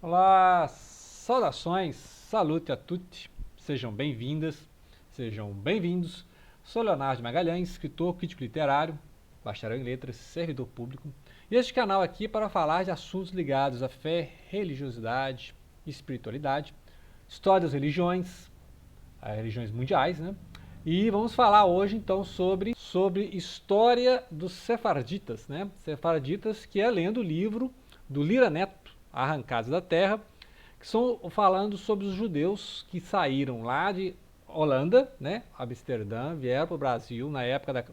Olá, saudações, salute a tutti, sejam bem-vindas, sejam bem-vindos. Sou Leonardo Magalhães, escritor, crítico literário, bacharel em letras, servidor público. E este canal aqui é para falar de assuntos ligados à fé, religiosidade, espiritualidade, história das religiões, as religiões mundiais, né? E vamos falar hoje então sobre história dos sefarditas, né? Sefarditas, que é lendo o livro do Lira Neto, Arrancados da Terra, que são falando sobre os judeus que saíram lá de Holanda, né? Amsterdã, vieram para o Brasil na época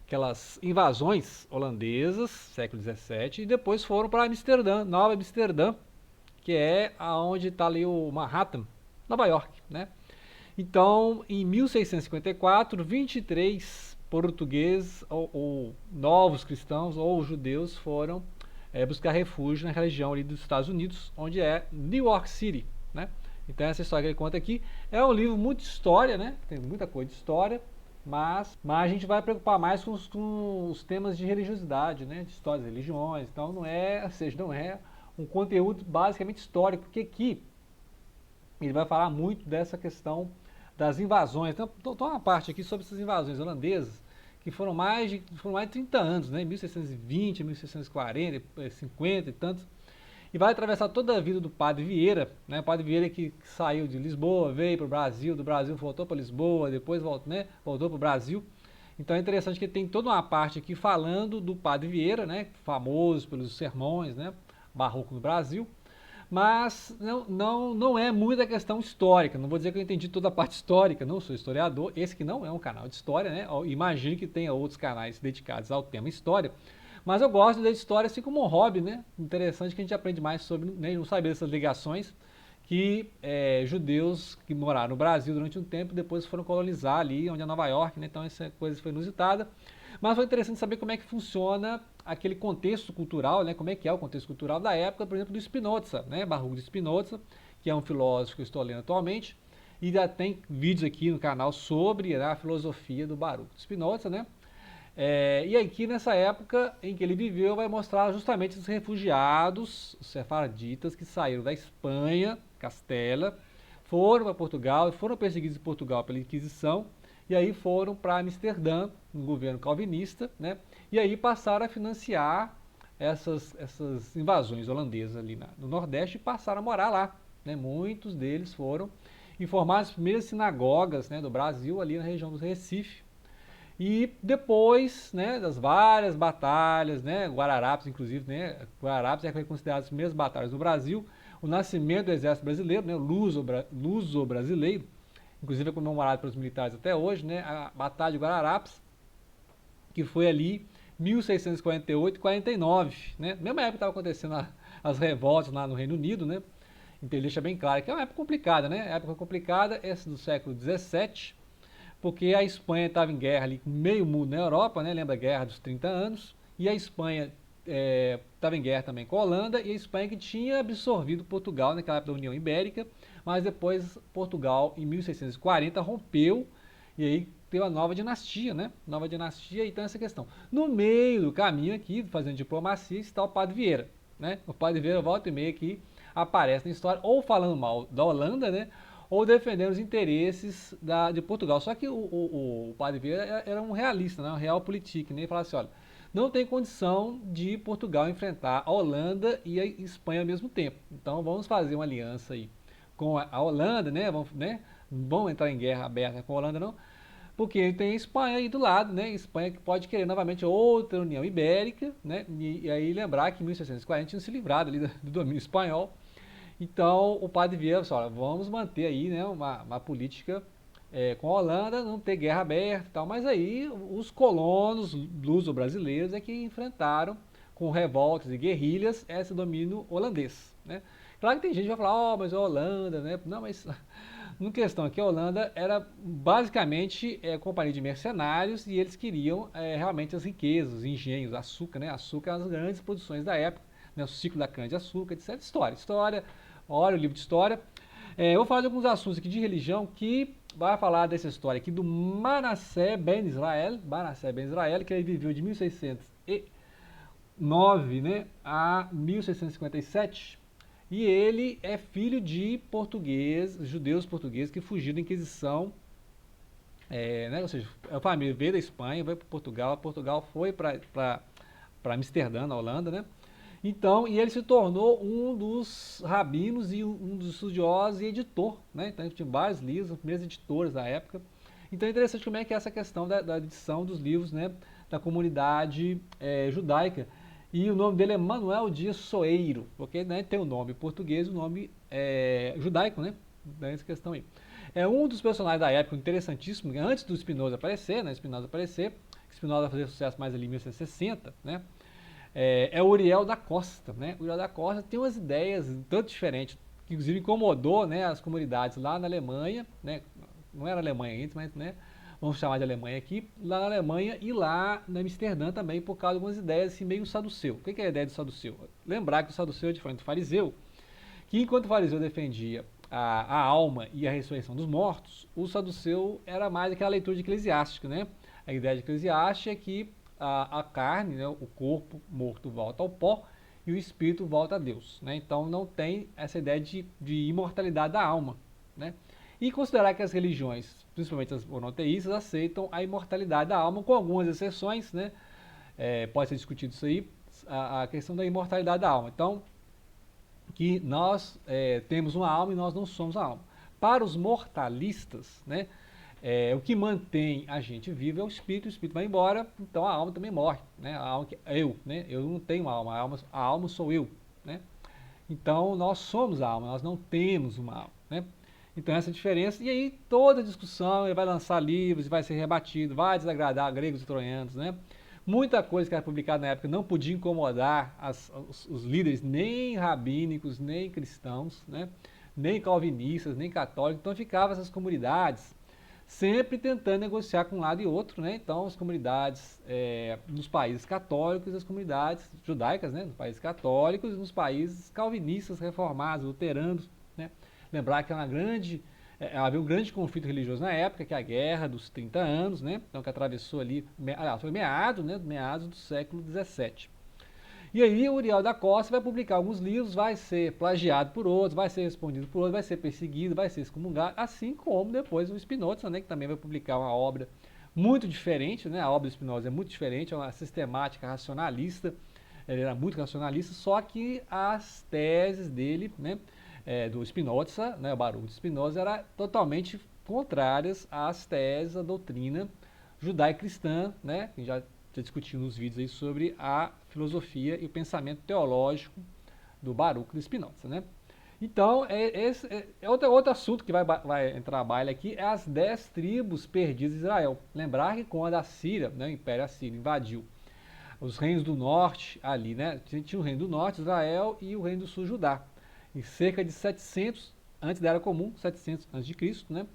aquelas invasões holandesas, século XVII, e depois foram para Amsterdã, Nova Amsterdã, que é aonde está ali o Manhattan, Nova York, né? Então, em 1654, 23 portugueses ou novos cristãos ou judeus foram buscar refúgio na região ali dos Estados Unidos, onde é New York City, né? Então essa história que ele conta aqui é um livro muito de história, né? Tem muita coisa de história, mas a gente vai preocupar mais com os temas de religiosidade, né? De histórias, religiões. Então não é, ou seja, não é um conteúdo basicamente histórico, porque aqui ele vai falar muito dessa questão das invasões. Então, tem uma parte aqui sobre essas invasões holandesas, que foram mais de 30 anos, né? 1620, 1640, 50 e tantos. E vai atravessar toda a vida do Padre Vieira, né? O Padre Vieira que saiu de Lisboa, veio para o Brasil, do Brasil voltou para Lisboa, depois voltou para o Brasil. Então é interessante que tem toda uma parte aqui falando do Padre Vieira, né? Famoso pelos sermões, né? Barroco no Brasil. Mas não é muita questão histórica. Não vou dizer que eu entendi toda a parte histórica, não sou historiador. Esse que não é um canal de história, né? Imagino que tenha outros canais dedicados ao tema história. Mas eu gosto de história assim como um hobby, né? Interessante que a gente aprende mais sobre, né, não saber dessas ligações que judeus que moraram no Brasil durante um tempo depois foram colonizar ali onde é Nova York, né? Então essa coisa foi inusitada. Mas foi interessante saber como é que funciona aquele contexto cultural, né? Como é que é o contexto cultural da época, por exemplo, do Spinoza, né? Baruch de Spinoza, que é um filósofo que eu estou lendo atualmente, e já tem vídeos aqui no canal sobre, né, a filosofia do Baruch de Spinoza, né? E aqui nessa época em que ele viveu vai mostrar justamente os refugiados, os sefarditas que saíram da Espanha, Castela, foram para Portugal, foram perseguidos em Portugal pela Inquisição, e aí foram para Amsterdã, no governo calvinista, né? E aí passaram a financiar essas invasões holandesas ali no Nordeste e passaram a morar lá, né? Muitos deles foram e formaram as primeiras sinagogas, né, do Brasil ali na região do Recife, e depois, né, das várias batalhas, né, Guararapes, inclusive, né, Guararapes é considerado as primeiras batalhas no Brasil, o nascimento do Exército Brasileiro, né, o Luso-Brasileiro, inclusive é comemorado pelos militares até hoje, né, a Batalha de Guararapes, que foi ali 1648 e 49, né, mesma época que estava acontecendo as revoltas lá no Reino Unido, né, então ele deixa bem claro que é uma época complicada, né, época complicada, essa do século XVII, porque a Espanha estava em guerra ali com meio mundo na Europa, né? Lembra a Guerra dos 30 anos, e a Espanha estava em guerra também com a Holanda, e a Espanha que tinha absorvido Portugal naquela época da União Ibérica, mas depois Portugal, em 1640, rompeu, e aí teve a nova dinastia, né? Nova dinastia, então essa questão. No meio do caminho aqui, fazendo diplomacia, está o Padre Vieira, né? O Padre Vieira volta e meia aqui aparece na história, ou falando mal da Holanda, né? Ou defendendo os interesses de Portugal. Só que o Padre Vieira era um realista, né? Um realpolitik, né? Ele falava assim, olha, não tem condição de Portugal enfrentar a Holanda e a Espanha ao mesmo tempo. Então vamos fazer uma aliança aí com a Holanda, né? Vamos entrar em guerra aberta com a Holanda, não, porque tem a Espanha aí do lado, né? Espanha que pode querer novamente outra União Ibérica, né? E aí lembrar que em 1640 tinham se livrado ali do domínio espanhol. Então o Padre Vieira disse, olha, vamos manter aí, né, uma política com a Holanda, não ter guerra aberta e tal, mas aí os colonos luso-brasileiros é que enfrentaram com revoltas e guerrilhas esse domínio holandês, né? Claro que tem gente que vai falar, mas a Holanda, né? Não, mas uma questão aqui, a Holanda era basicamente companhia de mercenários e eles queriam realmente as riquezas, os engenhos, açúcar, né? Açúcar é uma das grandes produções da época, né? O ciclo da cana-de-açúcar, etc. História, olha o livro de história. Eu vou falar de alguns assuntos aqui de religião que vai falar dessa história aqui do Manassé Ben Israel, que ele viveu de 1600 9, né, a 1657, e ele é filho de judeus portugueses que fugiram da Inquisição, né, ou seja, a família veio da Espanha, veio para Portugal, Portugal foi para Amsterdã, na Holanda, né? Então, e ele se tornou um dos rabinos e um dos estudiosos e editor, né? Então, ele tinha vários livros, os primeiros editores da época. Então, é interessante como é que é essa questão da edição dos livros, né? Da comunidade judaica. E o nome dele é Manuel Dias Soeiro, porque, né, tem o nome português e o nome judaico, né? Essa questão aí. É um dos personagens da época, interessantíssimo, antes do Spinoza aparecer, né? Spinoza fazer sucesso mais ali em 1960, né? É o Uriel da Costa, né? O Uriel da Costa tem umas ideias tanto diferentes, que inclusive incomodou, né, as comunidades lá na Alemanha, né? Não era Alemanha antes, mas, né, vamos chamar de Alemanha aqui, lá na Alemanha e lá na Amsterdã também, por causa de algumas ideias assim, meio saduceu. O que é a ideia do saduceu? Lembrar que o saduceu é diferente do fariseu, que enquanto o fariseu defendia a alma e a ressurreição dos mortos, o saduceu era mais aquela leitura de eclesiástica, né? A ideia de eclesiástica é que a carne, né, o corpo morto volta ao pó e o espírito volta a Deus, né? Então não tem essa ideia de imortalidade da alma, né? E considerar que as religiões, principalmente as monoteístas, aceitam a imortalidade da alma, com algumas exceções, né? Pode ser discutido isso aí, a questão da imortalidade da alma. Então, que nós temos uma alma e nós não somos a alma. Para os mortalistas, né, o que mantém a gente vivo é o espírito vai embora, então a alma também morre. Né, a alma que eu, né, eu não tenho alma, a alma sou eu. Né, então nós somos a alma, nós não temos uma alma. Né, então essa é a diferença, e aí toda a discussão, ele vai lançar livros, vai ser rebatido, vai desagradar gregos e troianos, né? Muita coisa que era publicada na época não podia incomodar os líderes, nem rabínicos, nem cristãos, né? Nem calvinistas, nem católicos. Então ficavam essas comunidades sempre tentando negociar com um lado e outro, né? Então as comunidades nos países católicos, as comunidades judaicas, né? Nos países católicos e nos países calvinistas, reformados, luteranos, né? Lembrar que havia um grande conflito religioso na época, que é a Guerra dos 30 Anos, né? Então, que atravessou ali, foi meados do século XVII. E aí o Uriel da Costa vai publicar alguns livros, vai ser plagiado por outros, vai ser respondido por outros, vai ser perseguido, vai ser excomungado, assim como depois o Spinoza, né, que também vai publicar uma obra muito diferente, né? A obra do Spinoza é muito diferente, é uma sistemática racionalista, ele era muito racionalista, só que as teses dele, né, do Spinoza, né, o Baruch de Spinoza, eram totalmente contrárias às teses da doutrina judaico-cristã, né, que já discutiu nos vídeos aí sobre a filosofia e o pensamento teológico do Baruch de Spinoza, né. Então, esse outro assunto que vai entrar a baila aqui é as 10 tribos perdidas de Israel. Lembrar que quando a Síria, né, o Império Assírio, invadiu os reinos do norte ali, né, tinha o reino do norte, Israel, e o reino do sul, Judá. Em cerca de 700, antes da Era Comum, 700 antes de Cristo, né,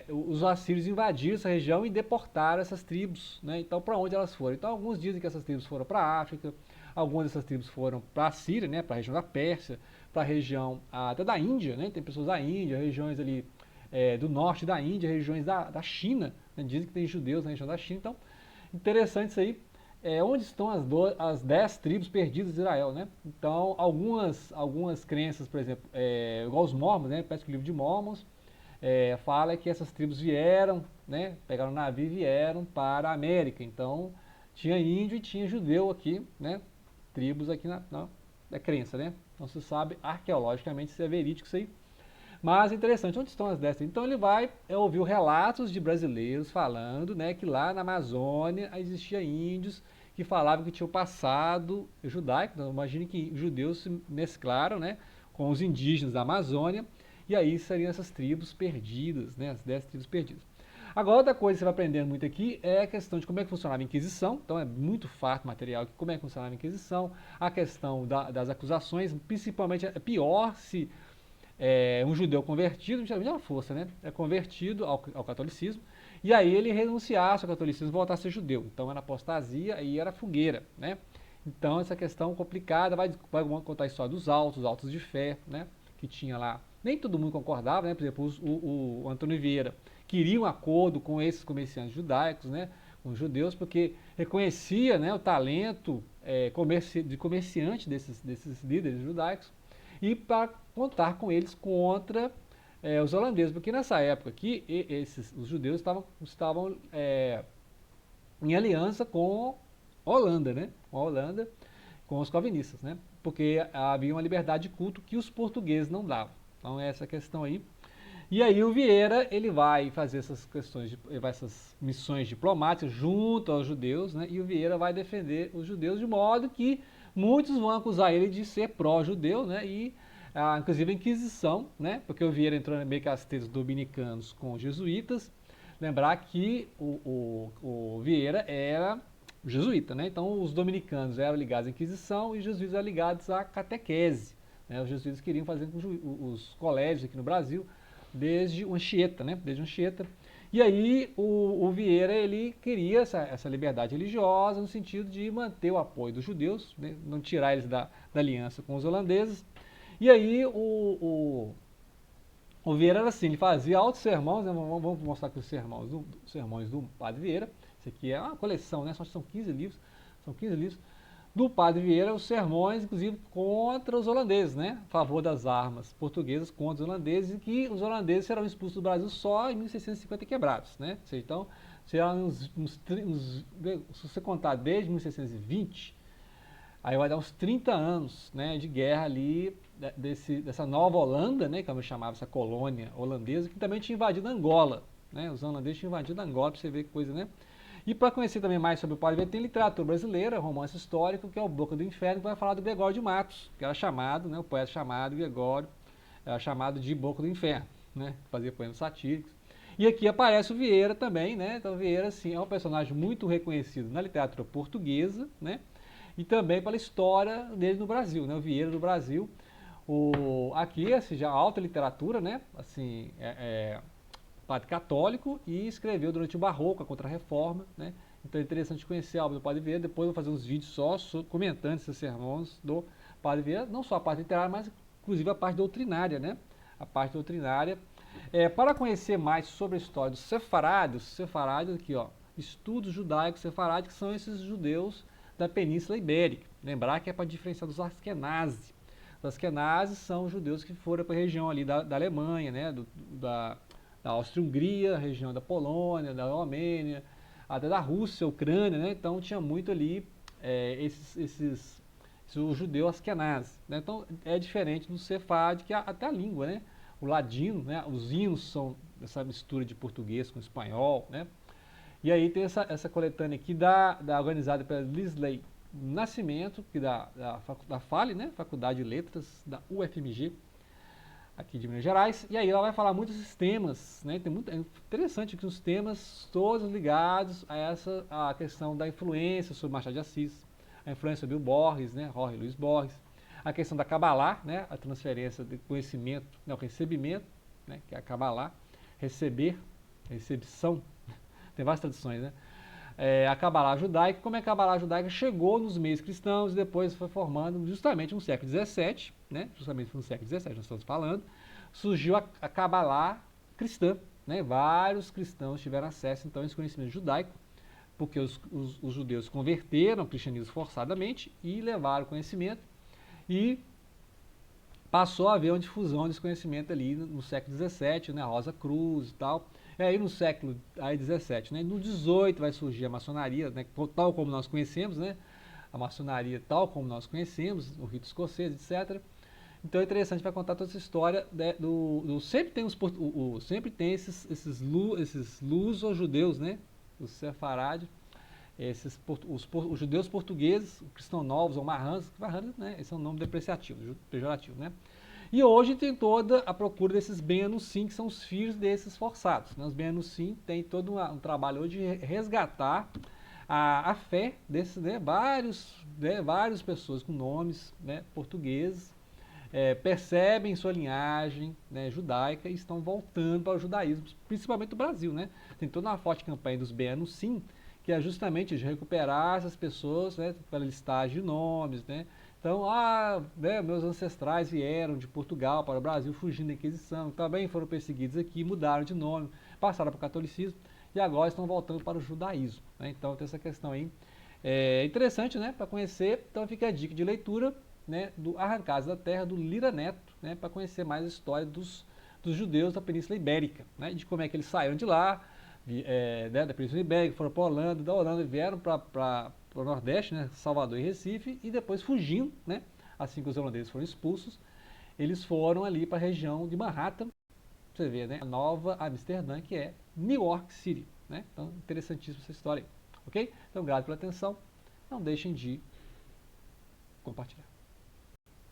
os assírios invadiram essa região e deportaram essas tribos, né? Então, para onde elas foram? Então, alguns dizem que essas tribos foram para a África, algumas dessas tribos foram para a Síria, né? Para a região da Pérsia, para a região até da Índia, né? Tem pessoas da Índia, regiões ali do norte da Índia, regiões da China, né? Dizem que tem judeus na região da China. Então, interessante isso aí. Onde estão as 10 tribos perdidas de Israel, né? Então, algumas crenças, por exemplo, igual os mormons, né? Parece que o livro de Mormons fala que essas tribos vieram, né, pegaram um navio e vieram para a América. Então, tinha índio e tinha judeu aqui, né, tribos aqui na crença, né. Não se sabe arqueologicamente se é verídico isso aí. Mas é interessante, onde estão as 10 tribos? Então ele vai ouvir relatos de brasileiros falando, né, que lá na Amazônia existia índios que falavam que tinham passado judaico. Então, imagine que judeus se mesclaram, né, com os indígenas da Amazônia, e aí seriam essas tribos perdidas, né, as 10 tribos perdidas. Agora, outra coisa que você vai aprendendo muito aqui é a questão de como é que funcionava a Inquisição. Então, é muito farto material de como é que funcionava a Inquisição, a questão das acusações, principalmente é pior se um judeu convertido, geralmente era força, né? É convertido ao catolicismo, e aí ele renunciasse ao catolicismo e voltasse a ser judeu. Então, era apostasia e era fogueira, né? Então, essa questão complicada, vai contar a história dos autos de fé, né? Que tinha lá. Nem todo mundo concordava, né? Por exemplo, o Antônio Vieira queria um acordo com esses comerciantes judaicos, né? Com os judeus, porque reconhecia, né, o talento de comerciante desses líderes judaicos e para contar com eles contra os holandeses, porque nessa época aqui os judeus estavam em aliança com a Holanda, né? Com a Holanda, com os calvinistas, né? Porque havia uma liberdade de culto que os portugueses não davam. Então é essa questão aí. E aí o Vieira, ele vai fazer essas missões diplomáticas junto aos judeus, né? E o Vieira vai defender os judeus de modo que muitos vão acusar ele de ser pró-judeu, né? E inclusive a Inquisição, né? Porque o Vieira entrou meio que as teses dominicanos com os jesuítas. Lembrar que o Vieira era jesuíta, né? Então os dominicanos eram ligados à Inquisição e os jesuítas eram ligados à catequese, né? Os jesuítas queriam fazer com os colégios aqui no Brasil desde Anchieta, né? Desde Anchieta. E aí o Vieira, ele queria essa liberdade religiosa no sentido de manter o apoio dos judeus, né? Não tirar eles da aliança com os holandeses. E aí o Vieira era assim, ele fazia altos sermões, né? Vamos mostrar aqui os sermões do Padre Vieira. Isso aqui é uma coleção, né? São 15 livros, do Padre Vieira, os sermões, inclusive, contra os holandeses, né? A favor das armas portuguesas contra os holandeses, e que os holandeses serão expulsos do Brasil só em 1650 quebrados, né? Então, serão se você contar desde 1620, aí vai dar uns 30 anos, né, de guerra ali, dessa nova Holanda, né, como eu chamava essa colônia holandesa, que também tinha invadido Angola, né? Os holandeses tinham invadido Angola, para você ver que coisa, né? E para conhecer também mais sobre o Padre Vieira, tem literatura brasileira, romance histórico, que é o Boca do Inferno, que vai falar do Gregório de Matos, que era chamado, né, o poeta chamado Gregório, era chamado de Boca do Inferno, né, fazia poemas satíricos. E aqui aparece o Vieira também, né? Então o Vieira, assim, é um personagem muito reconhecido na literatura portuguesa, né? E também pela história dele no Brasil, né? O Vieira do Brasil. Aqui, assim, já alta literatura, né? Assim, padre católico, e escreveu durante o Barroco, a Contra-Reforma, né? Então é interessante conhecer a obra do Padre Vieira. Depois eu vou fazer uns vídeos só comentando esses sermões do Padre Vieira, não só a parte literária, mas inclusive a parte doutrinária, né? A parte doutrinária. Para conhecer mais sobre a história dos sefarádios aqui, ó, estudos judaicos sefarádios, que são esses judeus da Península Ibérica. Lembrar que é para diferenciar dos Askenazi. Os Askenazi são os judeus que foram para a região ali da Alemanha, né? Da Áustria-Hungria, região da Polônia, da Romênia, até da Rússia, Ucrânia, né? Então tinha muito ali o judeu askenaz, né? Então é diferente do sefard, que é até a língua, né? O ladino, né? Os hinos são essa mistura de português com espanhol, né? E aí tem essa coletânea aqui organizada pela Lisley Nascimento, que da FALE, né? Faculdade de Letras da UFMG, aqui de Minas Gerais, e aí ela vai falar muitos temas, né? É interessante que os temas todos ligados a questão da influência sobre Machado de Assis, a influência sobre o Borges, né? Jorge Luiz Borges, a questão da Kabbalah, né? A transferência de conhecimento, né? O recebimento, né? Que é a Kabbalah, recepção, tem várias traduções, né? A Kabbalah judaica, como é que a Kabbalah judaica chegou nos meios cristãos e depois foi formando justamente no século XVII, né? Justamente no século XVII nós estamos falando, surgiu a Kabbalah cristã, né? Vários cristãos tiveram acesso então a esse conhecimento judaico, porque os judeus converteram ao cristianismo forçadamente e levaram o conhecimento, e passou a haver uma difusão desse conhecimento ali no século XVII, né? Rosa Cruz e tal. E aí no século XVII, né? No XVIII vai surgir a maçonaria, né? Tal como nós conhecemos, né? A maçonaria tal como nós conhecemos, o rito escocês, etc. Então é interessante, vai contar toda essa história, né? Sempre tem esses luso-judeus, né? Os sefarádios, os judeus portugueses, os cristãos novos, ou marranos, né? Esse é um nome depreciativo, pejorativo, né? E hoje tem toda a procura desses Ben Anussim, que são os filhos desses forçados, né? Os Ben Anussim têm todo um trabalho hoje de resgatar a fé desses, né? Várias pessoas com nomes, né? Portugueses, percebem sua linhagem, né? Judaica, e estão voltando para o judaísmo, principalmente do Brasil, né? Tem toda uma forte campanha dos Ben Anussim, que é justamente de recuperar essas pessoas, né? Pela listagem de nomes, né? Então, né, meus ancestrais vieram de Portugal para o Brasil fugindo da Inquisição, também foram perseguidos aqui, mudaram de nome, passaram para o catolicismo e agora estão voltando para o judaísmo, né? Então tem essa questão aí É interessante, né, para conhecer. Então fica a dica de leitura, né, do Arrancados da Terra, do Lira Neto, né, para conhecer mais a história dos judeus da Península Ibérica, né, de como é que eles saíram de lá, né, da Península Ibérica, foram para a Holanda, da Holanda vieram para o Nordeste, né, Salvador e Recife, e depois fugindo, né, assim que os holandeses foram expulsos, eles foram ali para a região de Manhattan, você vê, né, a nova Amsterdã, que é New York City, né? Então, interessantíssima essa história aí, ok? Então, obrigado pela atenção, não deixem de compartilhar.